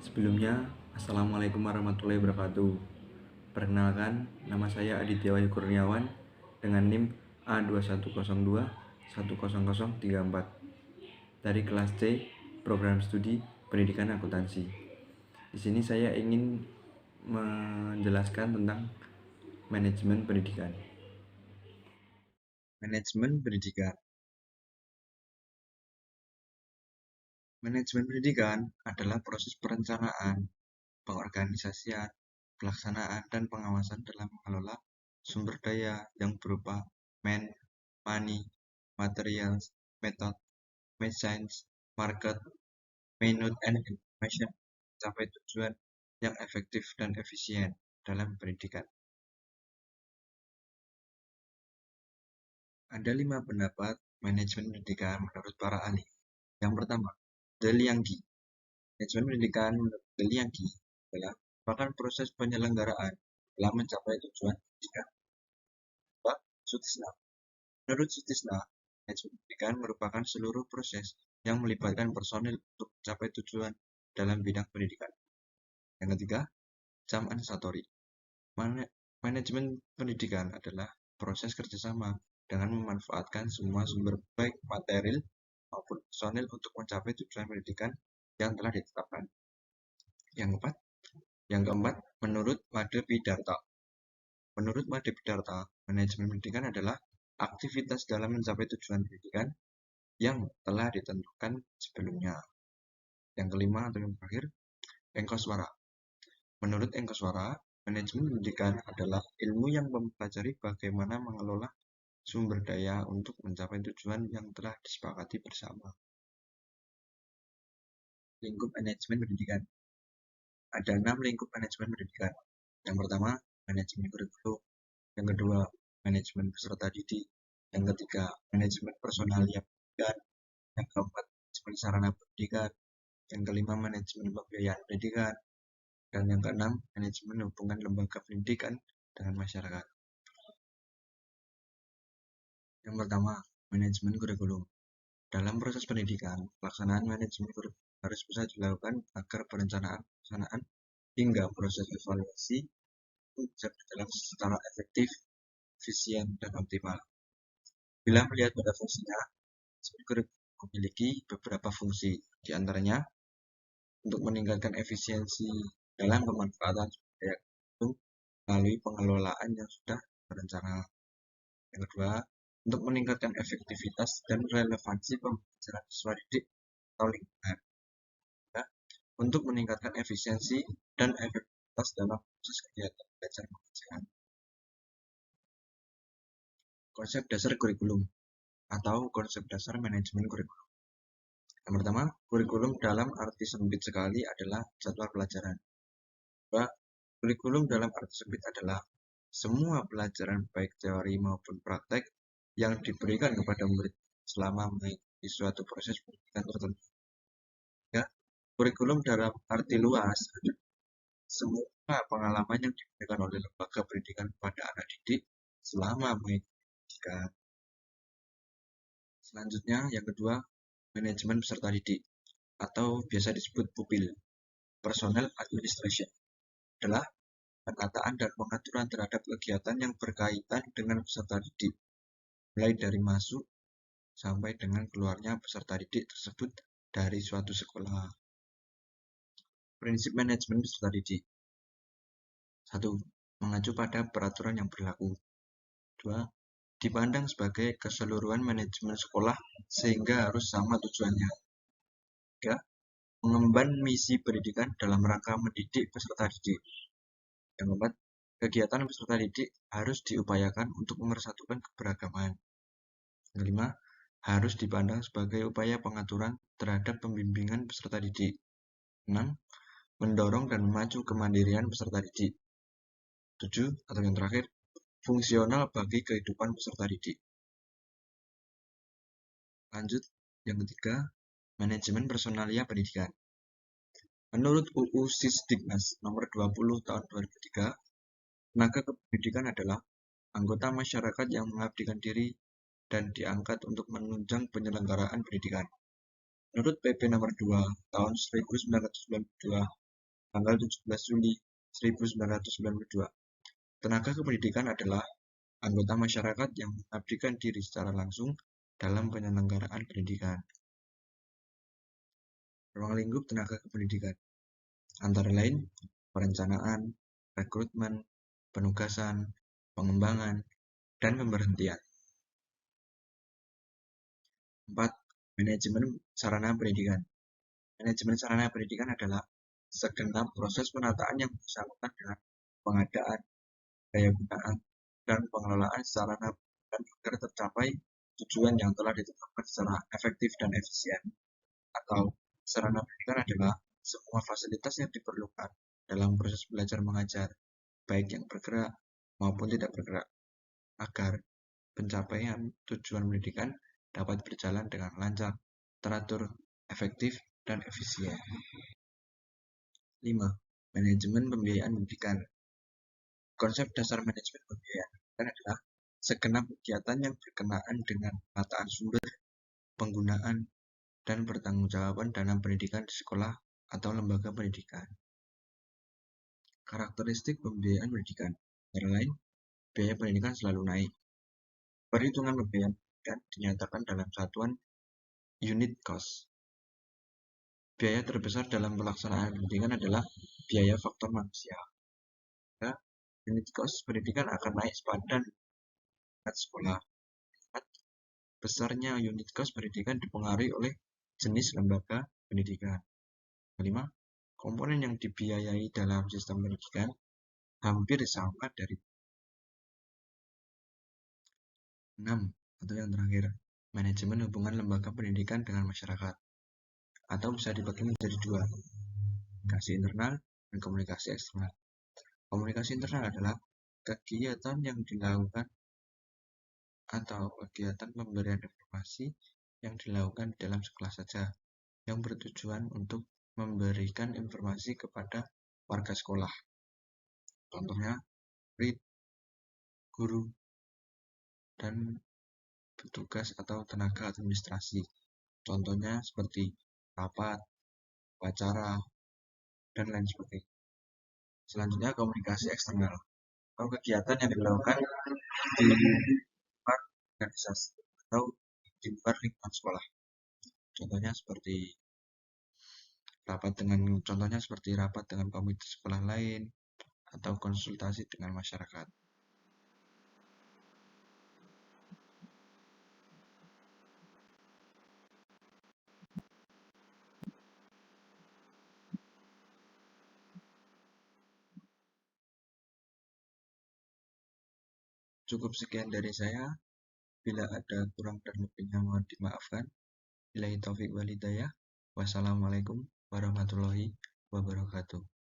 Sebelumnya, Assalamualaikum warahmatullahi wabarakatuh. Perkenalkan, nama saya Aditya Wahyu Kurniawan dengan NIM A2102100034 dari kelas C Program Studi Pendidikan Akuntansi. Di sini saya ingin menjelaskan tentang manajemen pendidikan. Manajemen pendidikan. Manajemen pendidikan adalah proses perencanaan, pengorganisasian, pelaksanaan, dan pengawasan dalam mengelola sumber daya yang berupa money, materials, method, machines, market, minute, and information mencapai tujuan yang efektif dan efisien dalam pendidikan. Ada 5 pendapat manajemen pendidikan menurut para ahli. Yang pertama, De Lianggi. Manajemen pendidikan menurut De Lianggi adalah merupakan proses penyelenggaraan dalam mencapai tujuan pendidikan. Pak Sutisna. Menurut Sutisna, manajemen pendidikan merupakan seluruh proses yang melibatkan personil untuk mencapai tujuan dalam bidang pendidikan. Yang ketiga, Cham Satori. Manajemen pendidikan adalah proses kerjasama dengan memanfaatkan semua sumber baik material maupun personil untuk mencapai tujuan pendidikan yang telah ditetapkan. Yang keempat, menurut Made Pidarta. Menurut Made Pidarta, manajemen pendidikan adalah aktivitas dalam mencapai tujuan pendidikan yang telah ditentukan sebelumnya. Yang kelima atau yang terakhir, Engkoswara. Menurut Engkoswara, manajemen pendidikan adalah ilmu yang mempelajari bagaimana mengelola sumber daya untuk mencapai tujuan yang telah disepakati bersama. Lingkup manajemen pendidikan. Ada 6 lingkup manajemen pendidikan. Yang pertama, manajemen kurikulum. Yang kedua, manajemen peserta didik. Yang ketiga, manajemen personalia pendidikan. Yang keempat, manajemen sarana pendidikan. Yang kelima, manajemen pembiayaan pendidikan. Dan yang keenam, manajemen hubungan lembaga pendidikan dengan masyarakat. Yang pertama, manajemen kurikulum. Dalam proses pendidikan, pelaksanaan manajemen kurikulum harus bisa dilakukan agar perencanaan pelaksanaan hingga proses evaluasi bisa berjalan secara efektif, efisien, dan optimal. Bila melihat pada fungsinya, manajemen kurikulum memiliki beberapa fungsi, di antaranya untuk meningkatkan efisiensi dalam pemanfaatan sumber daya kurikulum melalui pengelolaan yang sudah berencana. Yang kedua, untuk meningkatkan efektivitas dan relevansi pembelajaran siswa didik atau lingkungan. Ya, untuk meningkatkan efisiensi dan efektivitas dalam proses kegiatan belajar mengajar. Konsep dasar kurikulum atau konsep dasar manajemen kurikulum. Yang pertama, kurikulum dalam arti sempit sekali adalah jadwal pelajaran. Kedua, kurikulum dalam arti sempit adalah semua pelajaran baik teori maupun praktek yang diberikan kepada murid selama mengikuti suatu proses pendidikan tertentu. Ya, kurikulum dalam arti luas adalah semua pengalaman yang diberikan oleh lembaga pendidikan kepada anak didik selama mengikuti pendidikan. Selanjutnya, yang kedua, manajemen peserta didik atau biasa disebut pupil. Personnel administration adalah penataan dan pengaturan terhadap kegiatan yang berkaitan dengan peserta didik, mulai dari masuk sampai dengan keluarnya peserta didik tersebut dari suatu sekolah. Prinsip manajemen peserta didik. 1. Mengacu pada peraturan yang berlaku. 2. Dipandang sebagai keseluruhan manajemen sekolah sehingga harus sama tujuannya. 3. Mengemban misi pendidikan dalam rangka mendidik peserta didik. Yang keempat, kegiatan peserta didik harus diupayakan untuk memersatukan keberagaman. Yang kelima, harus dipandang sebagai upaya pengaturan terhadap pembimbingan peserta didik. 6. Mendorong dan memacu kemandirian peserta didik. 7. Atau yang terakhir, fungsional bagi kehidupan peserta didik. Lanjut, yang ketiga, manajemen personalia pendidikan. Menurut UU Sisdiknas nomor 20 tahun 2003, tenaga kependidikan adalah anggota masyarakat yang mengabdikan diri dan diangkat untuk menunjang penyelenggaraan pendidikan. Menurut PP nomor 2 tahun 1992, tanggal 17 Juli 1992. Tenaga kependidikan adalah anggota masyarakat yang mengabdikan diri secara langsung dalam penyelenggaraan pendidikan. Ruang lingkup tenaga kependidikan antara lain perencanaan, rekrutmen, penugasan, pengembangan, dan pemberhentian. 4. Manajemen sarana pendidikan. Manajemen sarana pendidikan adalah segenap proses penataan yang bersangkutan dengan pengadaan, daya gunaan, dan pengelolaan sarana pendidikan agar tercapai tujuan yang telah ditetapkan secara efektif dan efisien. Atau sarana pendidikan adalah semua fasilitas yang diperlukan dalam proses belajar mengajar, baik yang bergerak maupun tidak bergerak, agar pencapaian tujuan pendidikan dapat berjalan dengan lancar, teratur, efektif, dan efisien. 5. Manajemen pembiayaan pendidikan. Konsep dasar manajemen pembiayaan pendidikan adalah segenap kegiatan yang berkenaan dengan penataan sumber, penggunaan, dan pertanggungjawaban dana pendidikan di sekolah atau lembaga pendidikan. Karakteristik pembiayaan pendidikan antara lain, biaya pendidikan selalu naik. Perhitungan pembiayaan pendidikan dinyatakan dalam satuan unit cost. Biaya terbesar dalam pelaksanaan pendidikan adalah biaya faktor manusia. Ya, unit cost pendidikan akan naik sepadan dengan sekolah. Besarnya unit cost pendidikan dipengaruhi oleh jenis lembaga pendidikan. Kelima, komponen yang dibiayai dalam sistem pendidikan hampir sama dari 6. Atau yang terakhir, manajemen hubungan lembaga pendidikan dengan masyarakat, atau bisa dibagi menjadi dua, komunikasi internal dan komunikasi eksternal. Komunikasi internal adalah kegiatan yang dilakukan atau kegiatan pemberian informasi yang dilakukan di dalam sekolah saja, yang bertujuan untuk memberikan informasi kepada warga sekolah. Contohnya, murid, guru, dan petugas atau tenaga administrasi. Contohnya seperti rapat, upacara, dan lain sebagainya. Selanjutnya, komunikasi eksternal atau kegiatan yang dilakukan di luar organisasi atau di luar lingkungan sekolah. Contohnya seperti rapat dengan komite sekolah lain atau konsultasi dengan masyarakat. Cukup sekian dari saya. Bila ada kurang dan lebihnya mohon dimaafkan. Billahi taufiq wal hidayah. Wassalamualaikum warahmatullahi wabarakatuh.